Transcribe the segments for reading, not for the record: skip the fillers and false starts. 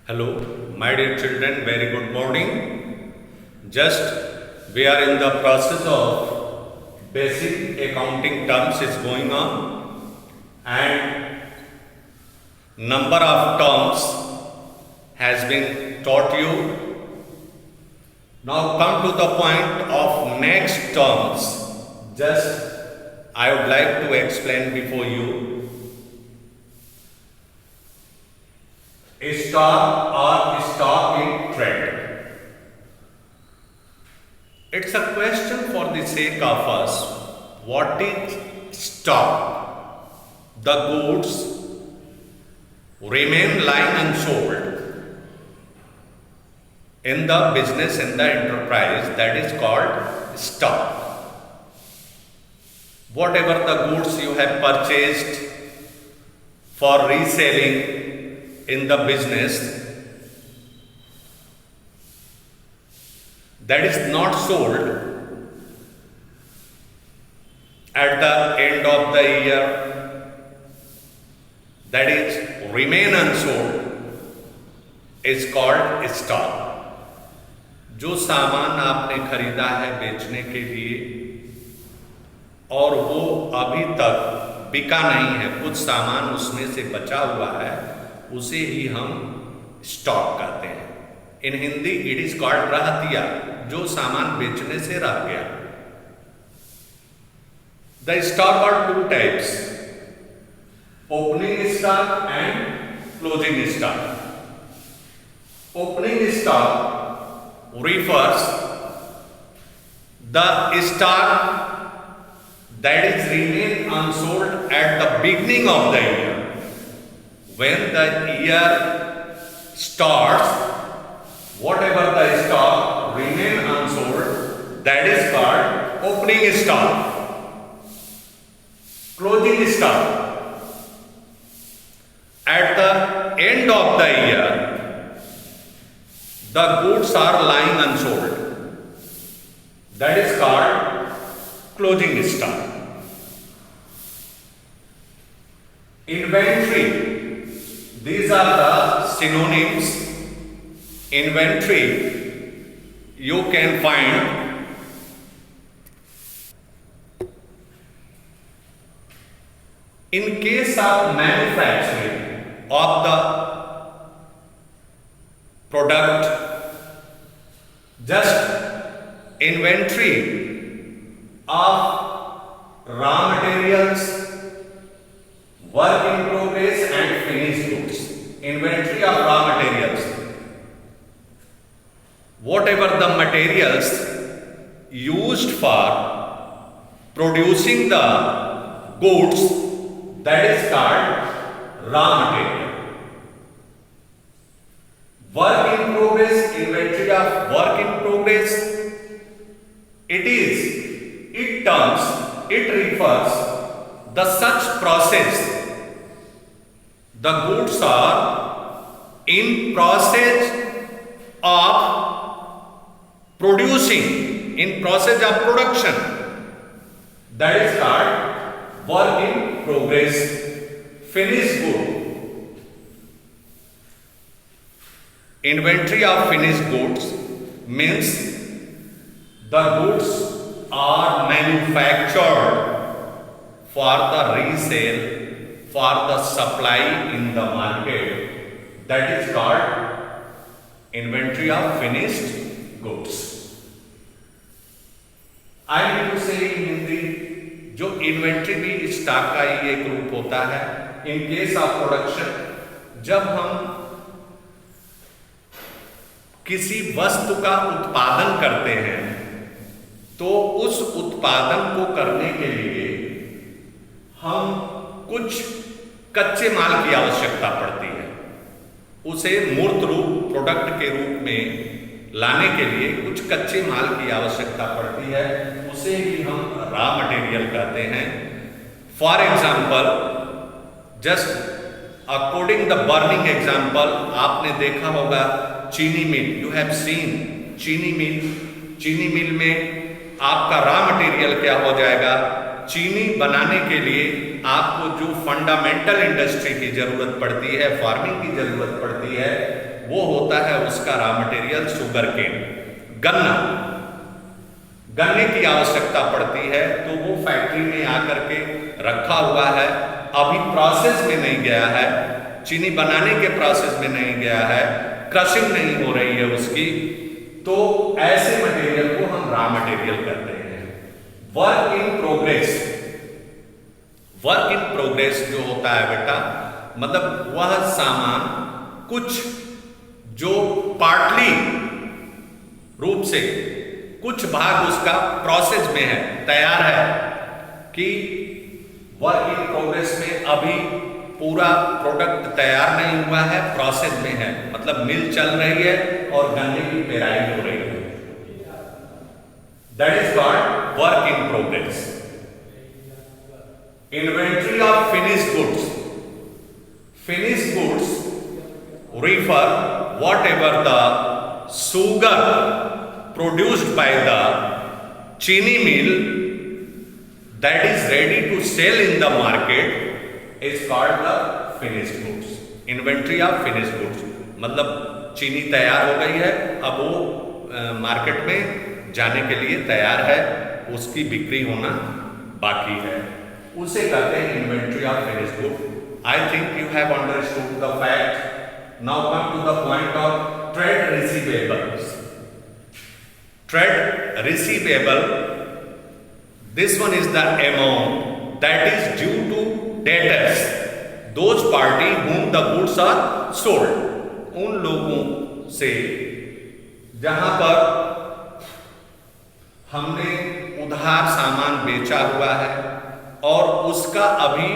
Hello, my dear children, very good morning. We are in the process of basic accounting terms is going on, and number of terms has been taught you. Now come to the point of next terms. I would like to explain before you. Stock or stock in trade. It's a question for the sake of us. What is stock? The goods remain lying unsold in the business, in the enterprise, that is called stock. Whatever the goods you have purchased for reselling in the business, that is not sold at the end of the year, that is remain unsold, is called stock. जो सामान आपने खरीदा है बेचने के लिए और वो अभी तक बिका नहीं है, कुछ सामान उसमें से बचा हुआ है, उसे ही हम स्टॉक कहते हैं. In Hindi it is called रहतिया, जो सामान बेचने से रह गया. The stock are two types, opening stock and closing stock. Opening stock refers the stock that is remain unsold at the beginning of the year. When the year starts, whatever the stock remain unsold, that is called opening stock. Closing stock, at the end of the year, the goods are lying unsold, that is called closing stock. Inventory, these are the synonyms. Inventory you can find in case of manufacturing of the product. Just inventory of raw materials, work in progress and finished goods. Inventory of raw materials, whatever the materials used for producing the goods, that is called raw material. Work in progress, inventory of work in progress, it refers the such process, the goods are in process of producing, in process of production, that is called work in progress. Finished good, inventory of finished goods means the goods are manufactured for the resale, for the supply in the market, that is called inventory of finished goods. I need to say in Hindi, जो inventory भी stock का ही एक रूप होता है. In case of production, जब हम किसी वस्तु का उत्पादन करते हैं तो उस उत्पादन को करने के लिए हम कुछ कच्चे माल की आवश्यकता पड़ती है. उसे मूर्त रूप, प्रोडक्ट के रूप में लाने के लिए कुछ कच्चे माल की आवश्यकता पड़ती है. उसे ही हम रॉ मटेरियल कहते हैं. For example, just according the burning example, आपने देखा होगा चीनी मिल, यू हैव सीन चीनी मिल. चीनी मिल में आपका रॉ मटेरियल क्या हो जाएगा? चीनी बनाने के लिए आपको जो फंडामेंटल इंडस्ट्री की जरूरत पड़ती है, फार्मिंग की जरूरत पड़ती है, वो होता है उसका रॉ मटेरियल शुगर केन, गन्ना। गन्ने की आवश्यकता पड़ती है तो वो फैक्ट्री में आकर के रखा हुआ है, अभी प्रोसेस में नहीं गया है, चीनी बनाने के प्रोसेस में नहीं गया है, क्रशिंग नहीं हो रही है उसकी, तो ऐसे मटेरियल को हम रॉ मटेरियल कहते हैं। Work in progress, work in progress जो होता है बेटा, मतलब वह सामान कुछ जो पार्टली रूप से कुछ भाग उसका प्रोसेस में है, तैयार है, कि वर्क इन प्रोग्रेस में अभी पूरा प्रोडक्ट तैयार नहीं हुआ है, प्रोसेस में है, मतलब मिल चल रही है और गन्ने की पेराई हो रही है। That is called work in progress. Inventory of finished goods, finished goods refer whatever the sugar produced by the chini mill that is ready to sell in the market is called the finished goods. Inventory of finished goods मतलब चीनी तैयार हो गई है, अब वो market में जाने के लिए तैयार है, उसकी बिक्री होना बाकी है, उसे कहते हैं inventory of finished good. I think you have understood the fact. Now come to the point of trade receivables. Trade receivable, this one is the amount that is due to debtors, those party whom the goods are sold. उन लोगों से जहां पर हमने उधार सामान बेचा हुआ है और उसका अभी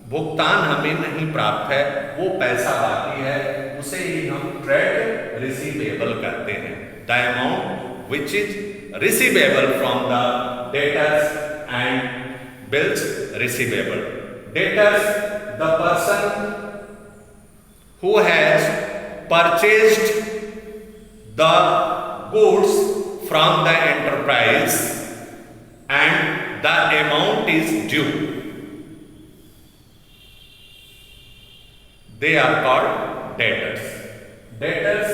भुगतान हमें नहीं प्राप्त है, वो पैसा बाकी है, उसे ही हम ट्रेड रिसीवेबल कहते हैं। The amount which is receivable from the debtors and bills receivable. Debtors, the person who has purchased the goods from the enterprise and the amount is due, they are called debtors. Debtors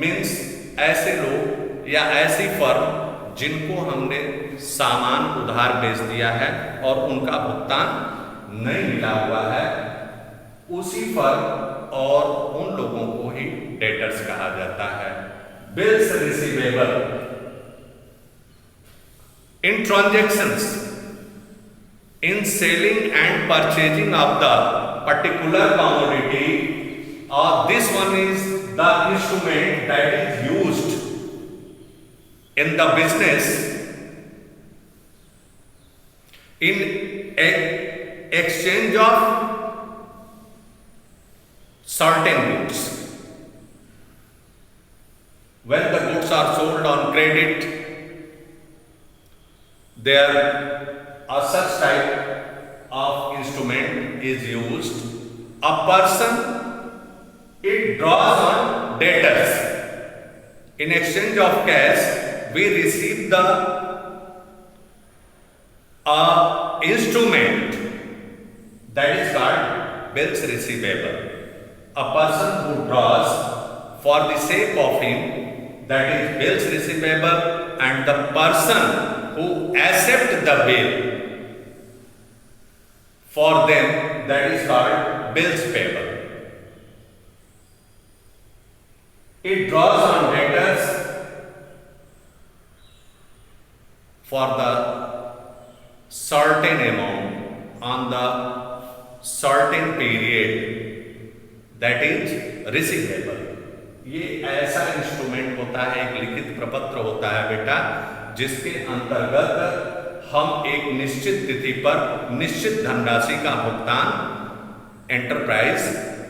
means ऐसे लोग या ऐसी firm जिनको हमने सामान उधार बेच दिया है और उनका भुगतान नहीं मिला हुआ है, उसी फर्म और उन लोगों को ही डेटर्स कहा जाता है। Bills receivable, in transactions, in selling and purchasing of the particular commodity, this one is the instrument that is used in the business in exchange of certain goods. When the goods are sold on credit, there a such type of instrument is used. A person, it draws on debtors. In exchange of cash, we receive the instrument that is called bills receivable. A person who draws for the sake of him, that is bills receivable, and the person who accept the bill for them, that is called bills payable. It draws on debtors for the certain amount on the certain period, that is receivable. ये ऐसा instrument होता है, एक लिखित प्रपत्र होता है बेटा, जिसके अंतर्गत हम एक निश्चित तिथि पर निश्चित धनराशि का भुगतान एंटरप्राइज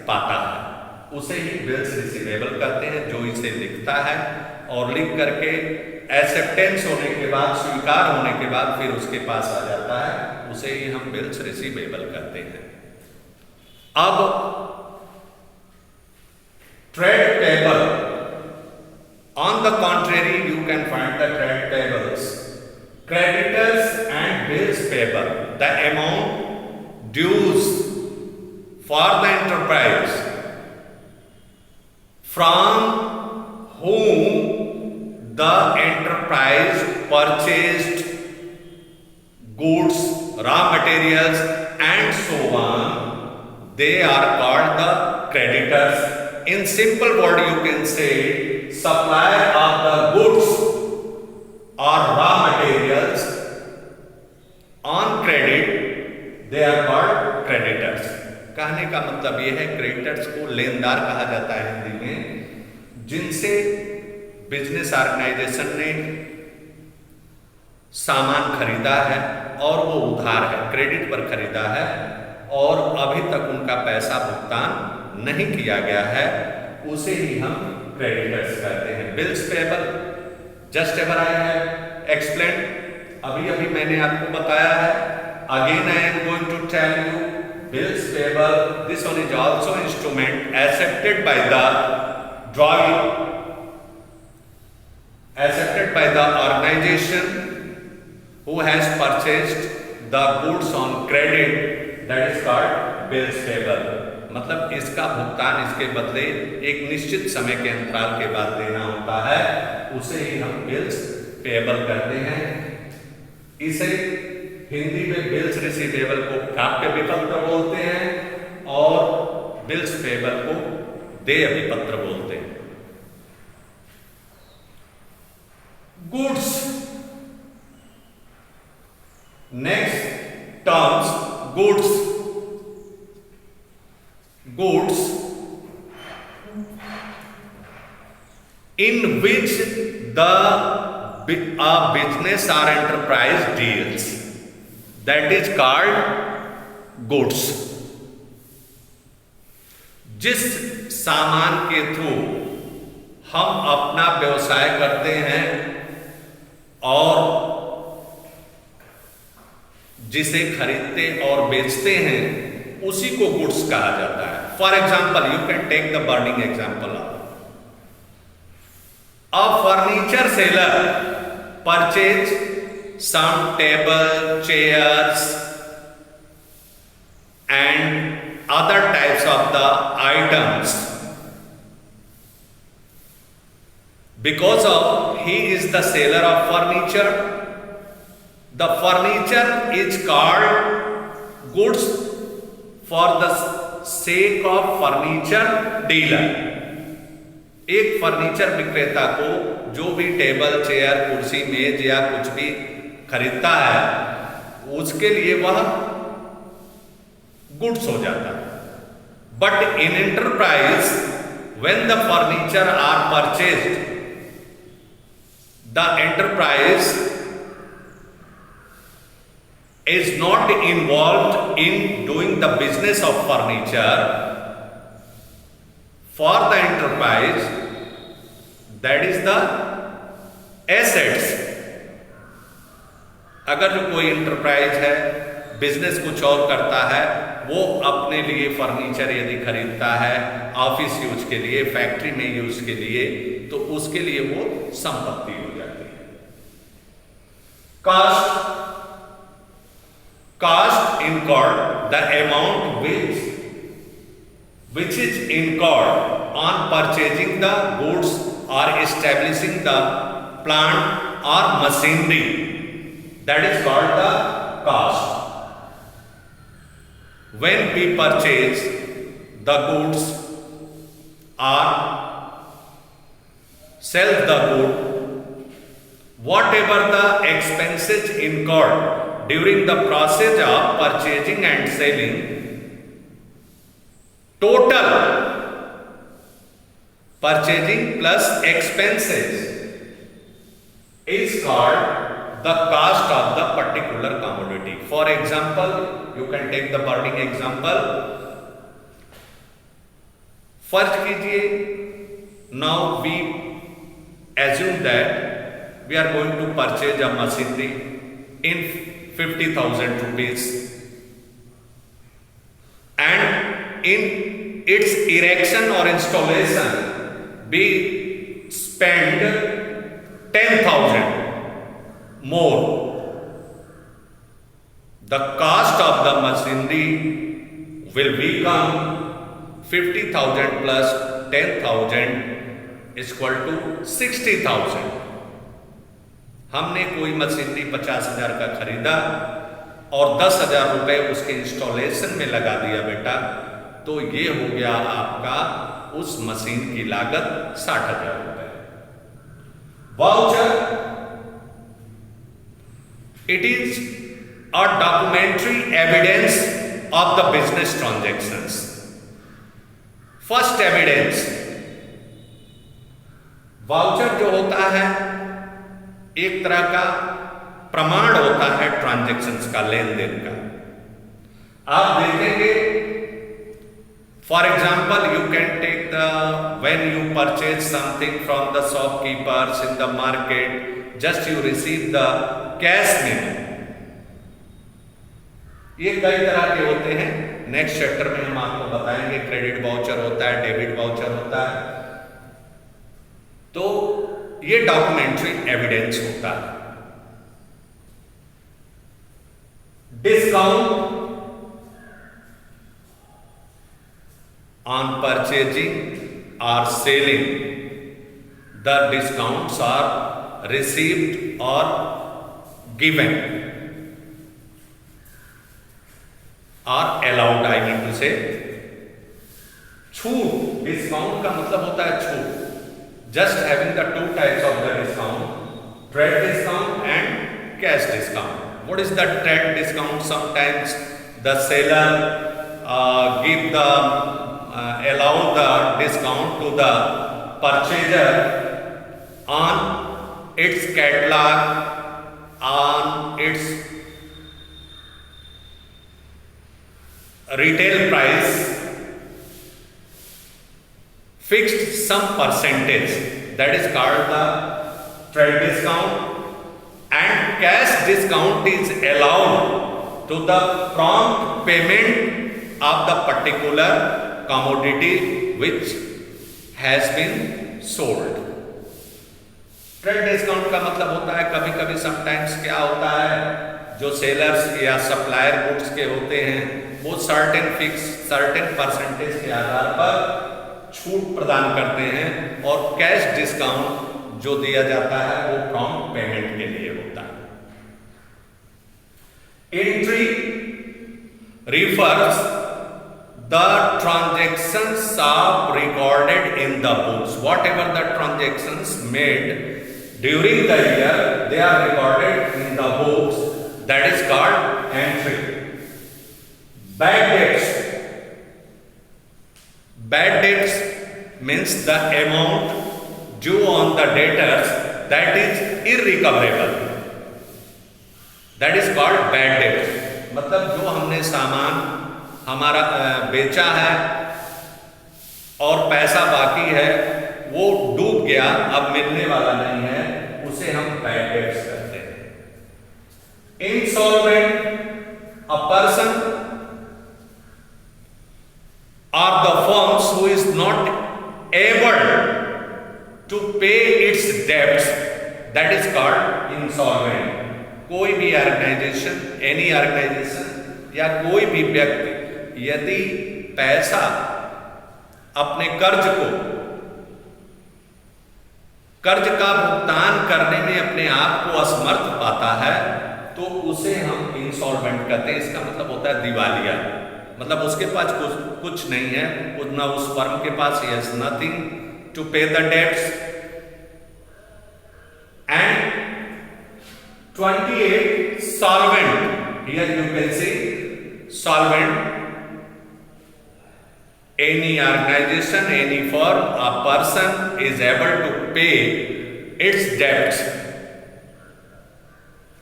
पाता है, उसे ही बिल्स रिसीवेबल कहते हैं। जो इसे लिखता है और लिख करके एक्सेप्टेंस होने के बाद, स्वीकार होने के बाद फिर उसके पास आ जाता है, उसे ही हम बिल्स रिसीवेबल कहते हैं। अब trade payable, on the contrary you can find the trade payables, creditors and bills payable, the amount dues for the enterprise purchased goods, raw materials and so on, they are called the creditors. In simple word you can say supplier of the goods or raw materials on credit, they are called creditors. कहने का मतलब यह है creditors को लेनदार कहा जाता है हिंदी में, जिनसे बिजनेस ऑर्गेनाइजेशन ने सामान खरीदा है और वो उधार है, क्रेडिट पर खरीदा है और अभी तक उनका पैसा भुगतान नहीं किया गया है, उसे ही हम क्रेडिटर्स कहते हैं. Bills payable, just ever I have explain, अभी अभी मैंने आपको बताया है. Again I am going to tell you, bills payable, this one is also instrument accepted by the drawing, accepted by the organization who has purchased the goods on credit, that is called bills payable. मतलब इसका भुगतान इसके बदले एक निश्चित समय के अंतराल के बाद देना होता है, उसे ही हम बिल्स पेएबल कहते हैं. इसे हिंदी में बिल्स रिसीवेबल को प्राप्य विपत्र बोलते हैं और बिल्स पेएबल को देय विपत्र बोलते हैं. Goods, next terms goods. Goods in which a business or enterprise deals, that is called goods. जिस सामान के थ्रू हम अपना व्यवसाय करते हैं और जिसे खरीदते और बेचते हैं, उसी को गुड्स कहा जाता है. For example, you can take the burning example of a furniture seller purchase some table, chairs and other types of the items because of he is the seller of furniture. The furniture is called goods for the sake of furniture dealer. एक furniture विक्रेता को जो भी table, chair, कुर्सी, मेज या कुछ भी खरीदता है, उसके लिए वह गुड्स हो जाता है. But in enterprise, when the furniture are purchased, the enterprise is not involved in doing the business of furniture. For the enterprise, that is the assets. अगर कोई इंटरप्राइज है, बिजनेस कुछ और करता है, वो अपने लिए फर्नीचर यदि खरीदता है ऑफिस यूज के लिए, फैक्ट्री में यूज के लिए, तो उसके लिए वो संपत्ति हो जाती है. Cost incurred, the amount which is incurred on purchasing the goods or establishing the plant or machinery, that is called the cost. When we purchase the goods or sell the good, whatever the expenses incurred during the process of purchasing and selling, total purchasing plus expenses is called the cost of the particular commodity. For example, you can take the burning example. फर्ज कीजिए, now we assume that we are going to purchase a machinery in 50,000 rupees and in its erection or installation we spend 10,000 more. The cost of the machinery will become 50,000 plus 10,000 is equal to 60,000. हमने कोई machinery 50,000 का खरीदा और 10,000 रुपए उसके installation में लगा दिया बेटा, तो ये हो गया आपका उस मशीन की लागत 60,000 रुपए। Voucher, it is a documentary evidence of the business transactions. First evidence, voucher जो होता है एक तरह का प्रमाण होता है ट्रांजैक्शंस का, लेन देन का। आप देखेंगे, for example you can take the when you purchase something from the shopkeepers in the market, just you receive the cash memo. ये कई तरह के होते हैं, नेक्स्ट चैप्टर में हम आपको बताएंगे। क्रेडिट वाउचर होता है, डेबिट वाउचर होता है। तो ये डॉक्यूमेंट्री एविडेंस होता है। Discount on purchasing or selling, the discounts are received or given or allowed, I mean to say। छूट, डिस्काउंट का मतलब होता है छूट। Just having the two types of the discount, trade discount and cash discount. What is the trade discount? Sometimes the seller give the allow the discount to the purchaser on its catalog, on its retail price, fixed some percentage, that is called the trade discount। And cash discount is allowed to the prompt payment of the particular commodity which has been sold। Trade discount का मतलब होता है, कभी कभी sometimes क्या होता है, जो सेलर्स या सप्लायर गुड्स के होते हैं वो सर्टेन परसेंटेज के आधार पर छूट प्रदान करते हैं, और कैश डिस्काउंट जो दिया जाता है वो प्रॉम्प्ट पेमेंट के लिए होता है। Entry refers the transactions are recorded in the books। Whatever the transactions made during the year, they are recorded in the books, that is called entry। Bad debts, bad debts means the amount due on the debtors that is irrecoverable, that is called bad debts। मतलब जो हमने सामान हमारा बेचा है और पैसा बाकी है, वो डूब गया, अब मिलने वाला नहीं है, उसे हम बैड डेट्स कहते हैं। Insolvent, a person or the firms who is not able to pay its debts, that is called insolvent। कोई भी ऑर्गेनाइजेशन, एनी ऑर्गेनाइजेशन या कोई भी व्यक्ति यदि पैसा अपने कर्ज का भुगतान करने में अपने आप को असमर्थ पाता है, तो उसे हम इंसॉल्वेंट कहते हैं। इसका मतलब होता है दिवालिया, मतलब उसके पास कुछ नहीं है, ना उस फर्म के पास, he has nothing to pay the debts। And 28 solvent, here you can see solvent, any organization, any firm, a person is able to pay its debts,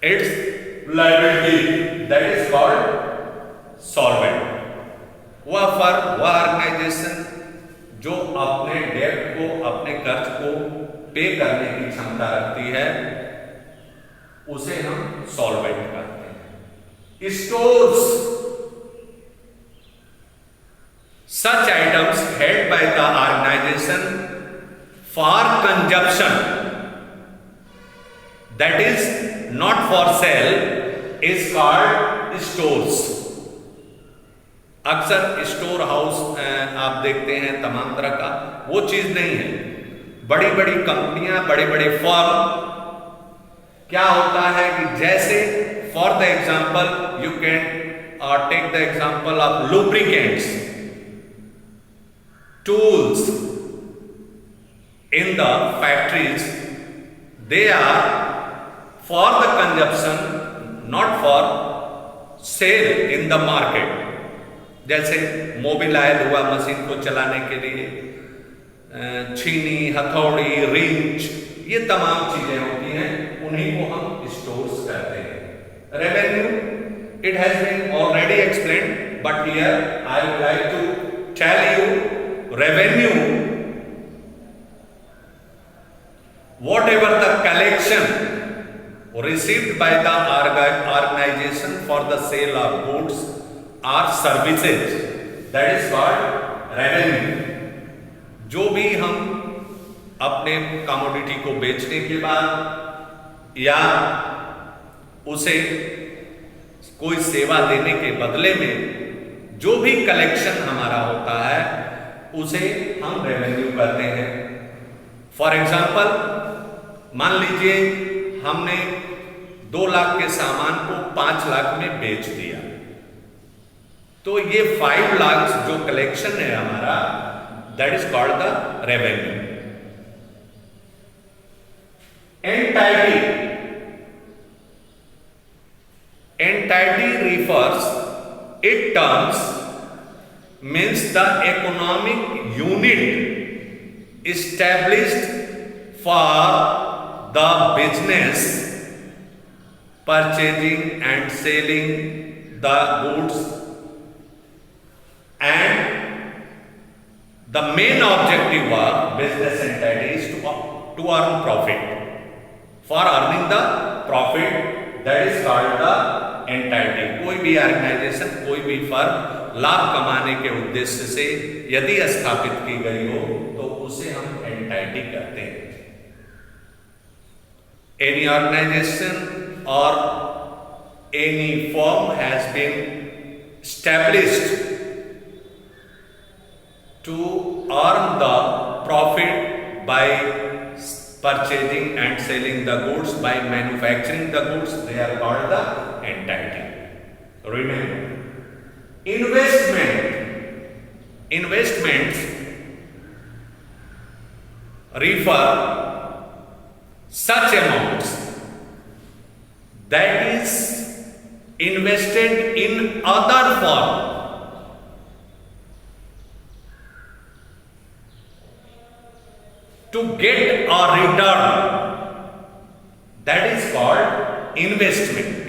its liability, that is called solvent। वह firm, वह organisation जो अपने date को, अपने कर्ज को पे करने की क्षमता रखती है, उसे हम सॉल्वेंट कहते हैं। Stores, such items held by the organization for consumption, that is not for sale, is called stores। अक्सर स्टोर हाउस आप देखते हैं तमाम तरह का, वो चीज नहीं है। बड़ी बड़ी कंपनियां, बड़े बड़े फर्म क्या होता है कि जैसे for the example you can take the example of lubricants, tools in the factories, they are for the consumption, not for sale in the market. जैसे मोबिलाइल हुआ मशीन को चलाने के लिए, छीनी, हथौड़ी, रिंच, ये तमाम चीजें होती हैं, उन्हीं को हम स्टोर्स करते हैं। Revenue, it has been already explained, but here I would like to tell you revenue, whatever the collection received by the organization for the sale of goods or services, that is called revenue. जो भी हम अपने commodity को बेचने के बाद या उसे कोई सेवा देने के बदले में जो भी कलेक्शन हमारा होता है उसे हम रेवेन्यू कहते हैं। फॉर एग्जाम्पल, मान लीजिए हमने 2 लाख के सामान को 5 लाख में बेच दिया, तो ये 5 लाख जो कलेक्शन है हमारा, that is called the revenue. Entity, entity refers, it terms means the economic unit established for the business purchasing and selling the goods, and the main objective of business entity is to earn profit. For earning the profit, that is called the entity. कोई भी organisation, कोई भी firm लाभ कमाने के उद्देश्य से यदि स्थापित की गई हो तो उसे हम एंटाइटी कहते हैं। Any organization or any firm has been established to earn the profit by purchasing and selling the goods, by manufacturing the goods, they are called the entity. Remember, investments refer such amounts that is invested in other form to get a return, that is called investment.